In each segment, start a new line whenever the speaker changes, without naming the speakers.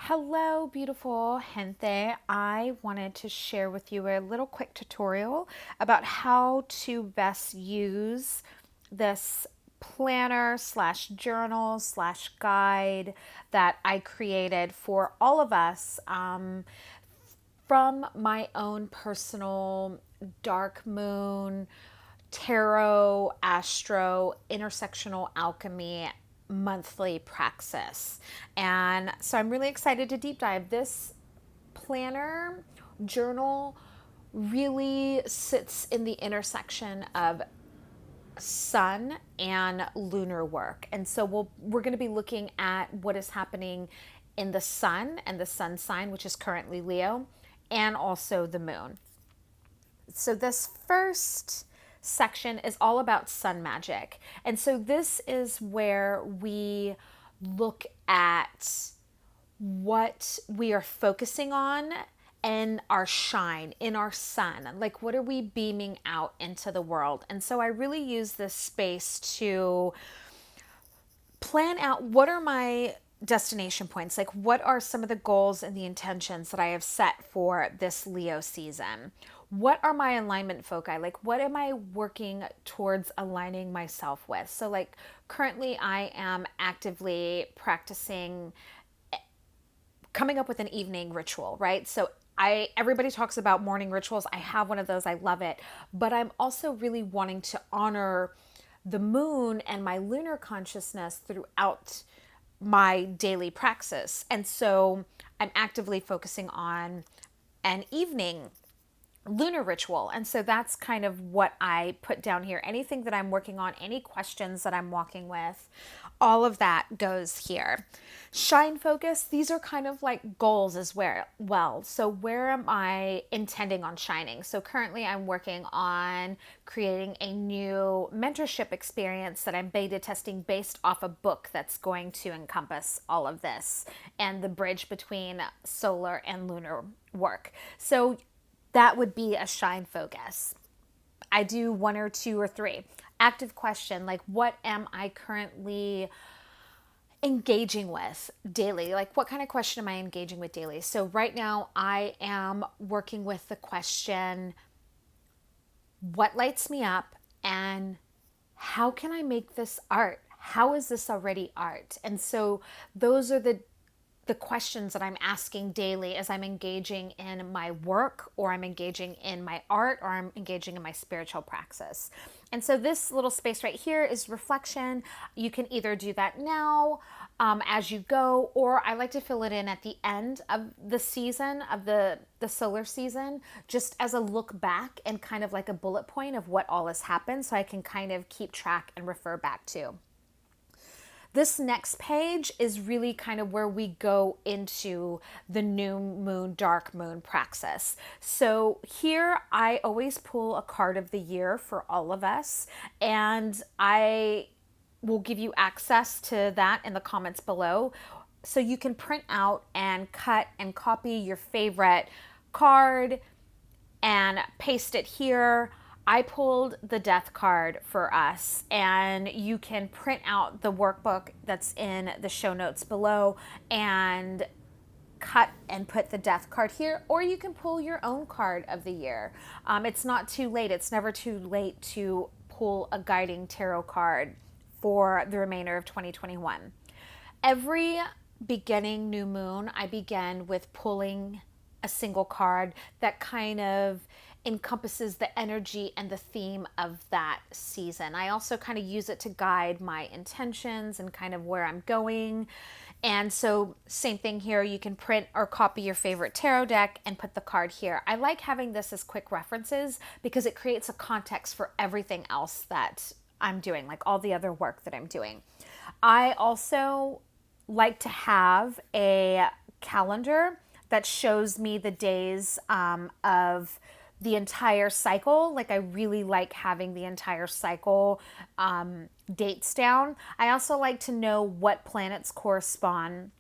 Hello, beautiful gente. I wanted to share with you a little quick tutorial about how to best use this planner slash journal slash guide that I created for all of us from my own personal dark moon, tarot, astro, intersectional alchemy monthly praxis. And so I'm really excited to deep dive. This planner journal really sits in the intersection of sun and lunar work. And so we're going to be looking at what is happening in the sun and the sun sign, which is currently Leo, and also the moon. So this first section is all about sun magic. And so this is where we look at what we are focusing on in our shine, in our sun. Like, what are we beaming out into the world? And so I really use this space to plan out what are my destination points, like what are some of the goals and the intentions that I have set for this Leo season. What are my alignment foci, like what am I working towards aligning myself with? So like currently I am actively practicing coming up with an evening ritual, right? So everybody talks about morning rituals. I have one of those. I love it. But I'm also really wanting to honor the moon and my lunar consciousness throughout my daily praxis. And so I'm actively focusing on an evening lunar ritual. And so that's kind of what I put down here. Anything that I'm working on, any questions that I'm walking with, all of that goes here. Shine focus, these are kind of like goals as well. So where am I intending on shining? So currently I'm working on creating a new mentorship experience that I'm beta testing based off a book that's going to encompass all of this and the bridge between solar and lunar work. So that would be a shine focus. I do one or two or three. Active question, like what am I currently engaging with daily? Like what kind of question am I engaging with daily? So right now I am working with the question, what lights me up and how can I make this art? How is this already art? And so those are the questions that I'm asking daily as I'm engaging in my work or I'm engaging in my art or I'm engaging in my spiritual praxis. And so this little space right here is reflection. You can either do that now as you go, or I like to fill it in at the end of the season, of the solar season, just as a look back and kind of like a bullet point of what all has happened so I can kind of keep track and refer back to. This next page is really kind of where we go into the new moon, dark moon praxis. So here I always pull a card of the year for all of us, and I will give you access to that in the comments below. So you can print out and cut and copy your favorite card and paste it here. I pulled the death card for us, and you can print out the workbook that's in the show notes below and cut and put the death card here, or you can pull your own card of the year. It's not too late. It's never too late to pull a guiding tarot card for the remainder of 2021. Every beginning new moon, I begin with pulling a single card that kind of encompasses the energy and the theme of that season. I also kind of use it to guide my intentions and kind of where I'm going. And so same thing here, you can print or copy your favorite tarot deck and put the card here. I like having this as quick references because it creates a context for everything else that I'm doing, like all the other work that I'm doing. I also like to have a calendar that shows me the days of the entire cycle. Like I really like having the entire cycle dates down. I also like to know what planets correspond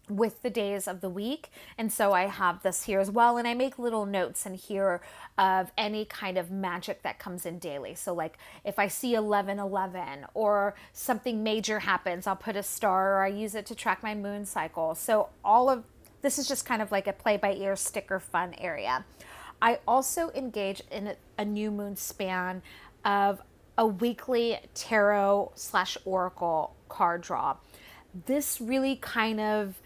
with the days of the week. And so I have this here as well. And I make little notes in here of any kind of magic that comes in daily. So like if I see 11:11 or something major happens, I'll put a star, or I use it to track my moon cycle. So all of this is just kind of like a play by ear sticker fun area. I also engage in a new moon span of a weekly tarot / oracle card draw. This really kind of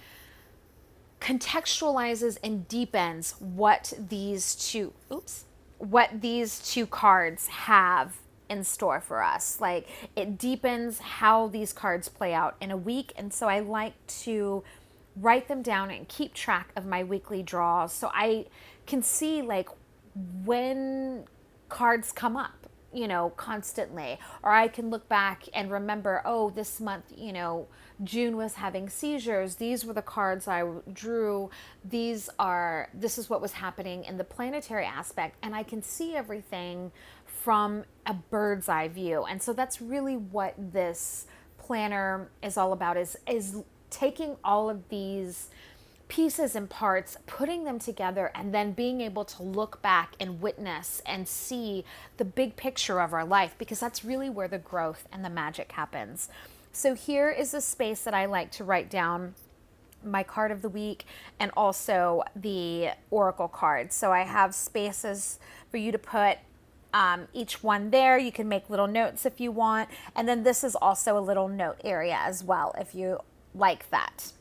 contextualizes and deepens what these two cards have in store for us. Like, it deepens how these cards play out in a week. And so I like to write them down and keep track of my weekly draws so I can see like when cards come up, constantly. Or I can look back and remember, oh, this month, June was having seizures. These were the cards I drew. This is what was happening in the planetary aspect. And I can see everything from a bird's eye view. And so that's really what this planner is all about, is taking all of these pieces and parts, putting them together, and then being able to look back and witness and see the big picture of our life, because that's really where the growth and the magic happens. So here is a space that I like to write down my card of the week and also the oracle card. So I have spaces for you to put each one there. You can make little notes if you want. And then this is also a little note area as well, if you like that.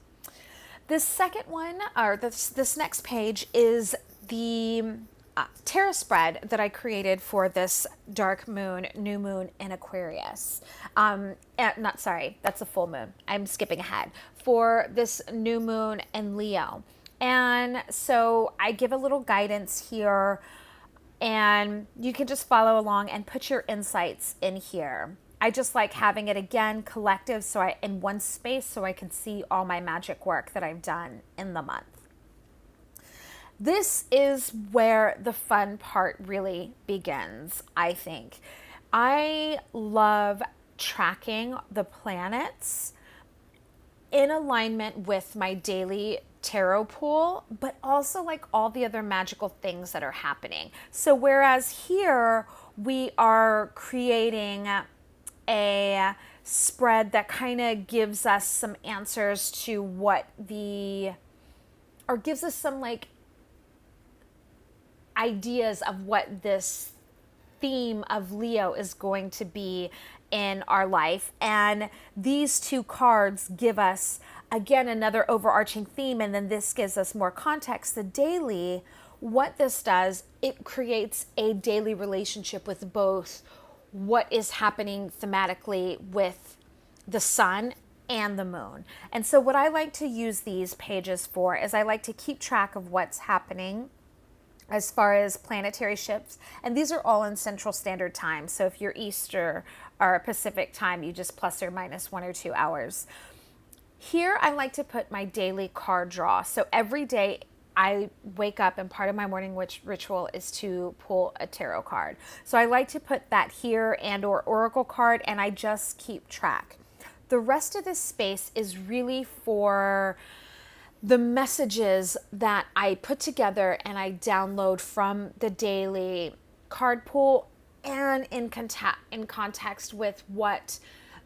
This second one, or this next page, is the tarot spread that I created for this dark moon, new moon in Aquarius. That's a full moon. I'm skipping ahead. For this new moon in Leo. And so I give a little guidance here, and you can just follow along and put your insights in here. I just like having it, again, collective, in one space, so I can see all my magic work that I've done in the month. This is where the fun part really begins, I think. I love tracking the planets in alignment with my daily tarot pool, but also like all the other magical things that are happening. So whereas here we are creating a spread that kind of gives us some answers to gives us some like ideas of what this theme of Leo is going to be in our life. And these two cards give us, again, another overarching theme. And then this gives us more context. The daily, what this does, it creates a daily relationship with both what is happening thematically with the sun and the moon. And so what I like to use these pages for is I like to keep track of what's happening as far as planetary shifts. And these are all in Central Standard Time. So if you're Easter or Pacific time, you just plus or minus 1 or 2 hours. Here, I like to put my daily card draw. So every day I wake up and part of my morning ritual is to pull a tarot card. So I like to put that here and or oracle card, and I just keep track. The rest of this space is really for the messages that I put together and I download from the daily card pool, and in context with what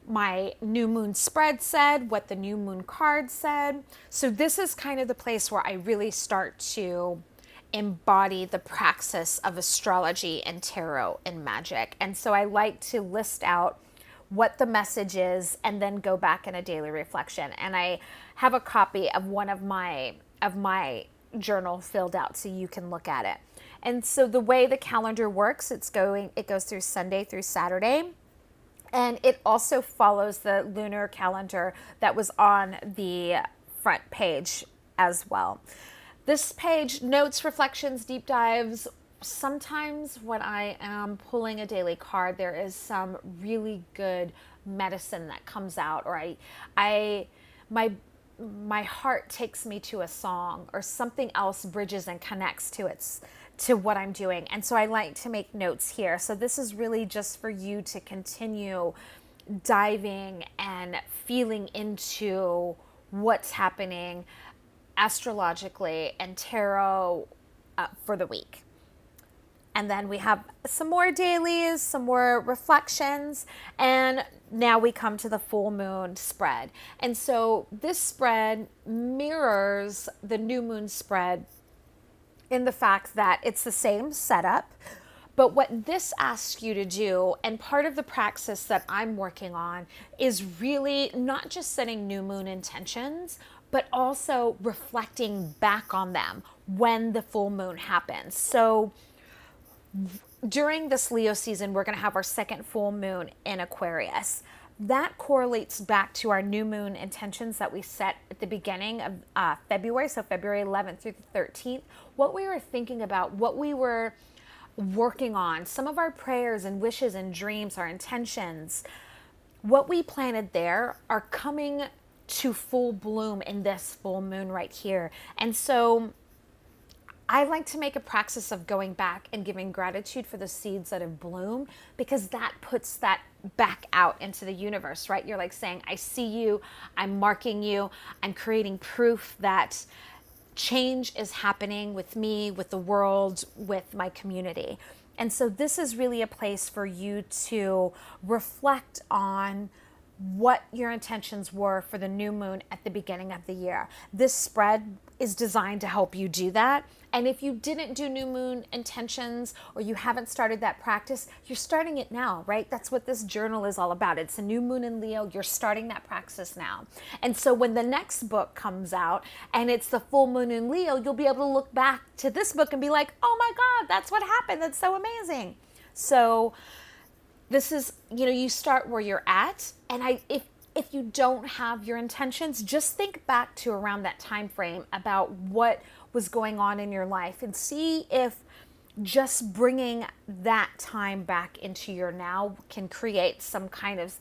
my new moon spread said, what the new moon card said. So this is kind of the place where I really start to embody the praxis of astrology and tarot and magic. And so I like to list out what the message is and then go back in a daily reflection. And I have a copy of one of my journal filled out so you can look at it. And so the way the calendar works, it goes through Sunday through Saturday. And it also follows the lunar calendar that was on the front page as well. This page, notes, reflections, deep dives. Sometimes when I am pulling a daily card, there is some really good medicine that comes out, or my heart takes me to a song, or something else bridges and connects to what I'm doing. And so I like to make notes here. So this is really just for you to continue diving and feeling into what's happening astrologically and tarot for the week. And then we have some more dailies, some more reflections, and now we come to the full moon spread. And so this spread mirrors the new moon spread in the fact that it's the same setup. But what this asks you to do, and part of the praxis that I'm working on, is really not just setting new moon intentions, but also reflecting back on them when the full moon happens. So during this Leo season, we're going to have our second full moon in Aquarius. That correlates back to our new moon intentions that we set at the beginning of February, so February 11th through the 13th, what we were thinking about, what we were working on, some of our prayers and wishes and dreams, our intentions, what we planted there are coming to full bloom in this full moon right here. And so I like to make a praxis of going back and giving gratitude for the seeds that have bloomed, because that puts that back out into the universe, right? You're like saying, I see you, I'm marking you, I'm creating proof that change is happening with me, with the world, with my community. And so this is really a place for you to reflect on what your intentions were for the new moon at the beginning of the year. This spread is designed to help you do that. And if you didn't do new moon intentions, or you haven't started that practice, you're starting it now, right? That's what this journal is all about. It's a new moon in Leo. You're starting that praxis now. And so when the next book comes out and it's the full moon in Leo, you'll be able to look back to this book and be like, oh my God, that's what happened. That's so amazing. So this is, you start where you're at. And if you don't have your intentions, just think back to around that time frame about what was going on in your life, and see if just bringing that time back into your now can create some kind of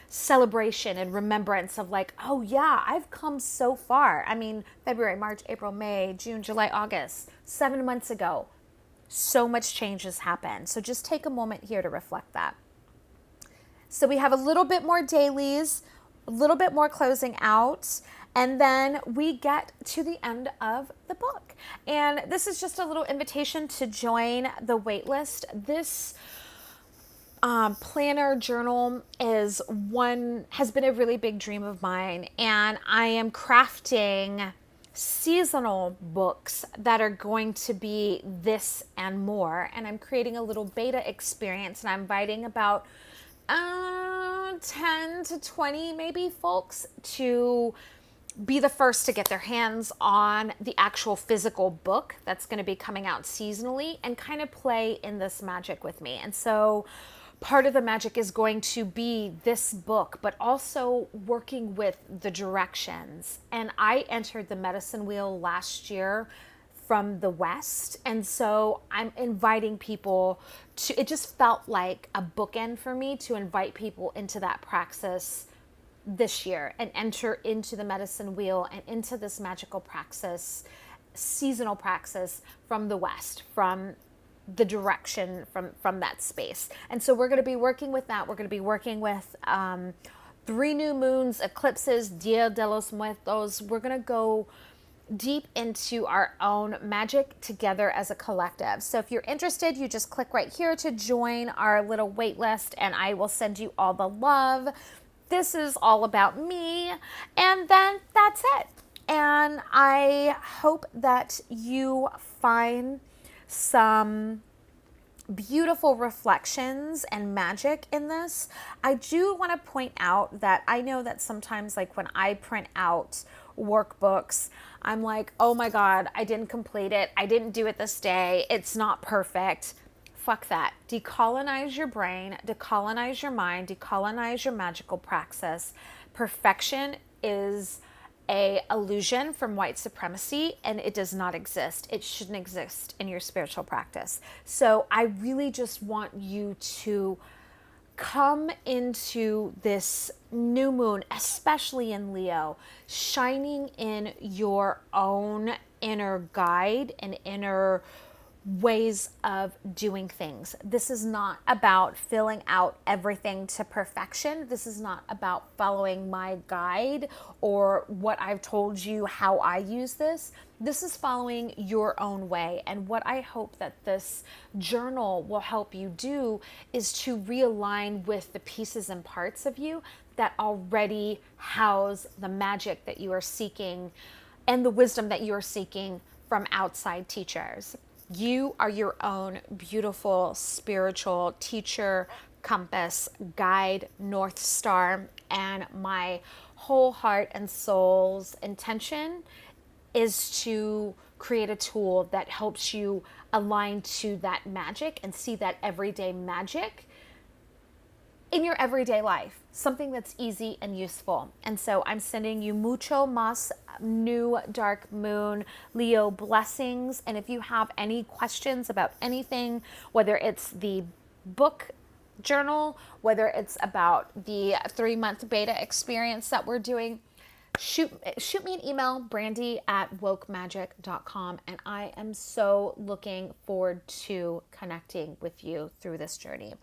celebration and remembrance of like, oh yeah, I've come so far. I mean, February, March, April, May, June, July, August, 7 months ago, so much change has happened. So just take a moment here to reflect that. So we have a little bit more dailies, a little bit more closing out, and then we get to the end of the book. And this is just a little invitation to join the waitlist. This planner journal has been a really big dream of mine, and I am crafting seasonal books that are going to be this and more. And I'm creating a little beta experience, and I'm inviting about 10 to 20 maybe folks to be the first to get their hands on the actual physical book that's going to be coming out seasonally, and kind of play in this magic with me. And so part of the magic is going to be this book, but also working with the directions. And I entered the medicine wheel last year from the West. And so I'm inviting people to, it just felt like a bookend for me to invite people into that praxis this year and enter into the medicine wheel and into this magical praxis, seasonal praxis from the West, from the direction from that space. And so we're going to be working with that. We're going to be working with 3 new moons, eclipses, Dia de los Muertos. We're going to go deep into our own magic together as a collective. So if you're interested, you just click right here to join our little wait list, and I will send you all the love. This is all about me, and then that's it. And I hope that you find some beautiful reflections and magic in this. I do want to point out that I know that sometimes, like when I print out workbooks, I'm like, oh my God, I didn't complete it. I didn't do it this day. It's not perfect. Fuck that. Decolonize your brain, decolonize your mind, decolonize your magical praxis. Perfection is a illusion from white supremacy, and it does not exist. It shouldn't exist in your spiritual practice. So I really just want you to come into this new moon, especially in Leo, shining in your own inner guide and inner ways of doing things. This is not about filling out everything to perfection. This is not about following my guide or what I've told you how I use this. This is following your own way. And what I hope that this journal will help you do is to realign with the pieces and parts of you that already house the magic that you are seeking and the wisdom that you are seeking from outside teachers. You are your own beautiful spiritual teacher, compass, guide, North Star, and my whole heart and soul's intention is to create a tool that helps you align to that magic and see that everyday magic in your everyday life, something that's easy and useful. And so I'm sending you mucho mas new dark moon Leo blessings. And if you have any questions about anything, whether it's the book journal, whether it's about the 3-month beta experience that we're doing, shoot me an email, brandy@wokemagic.com, and I am so looking forward to connecting with you through this journey.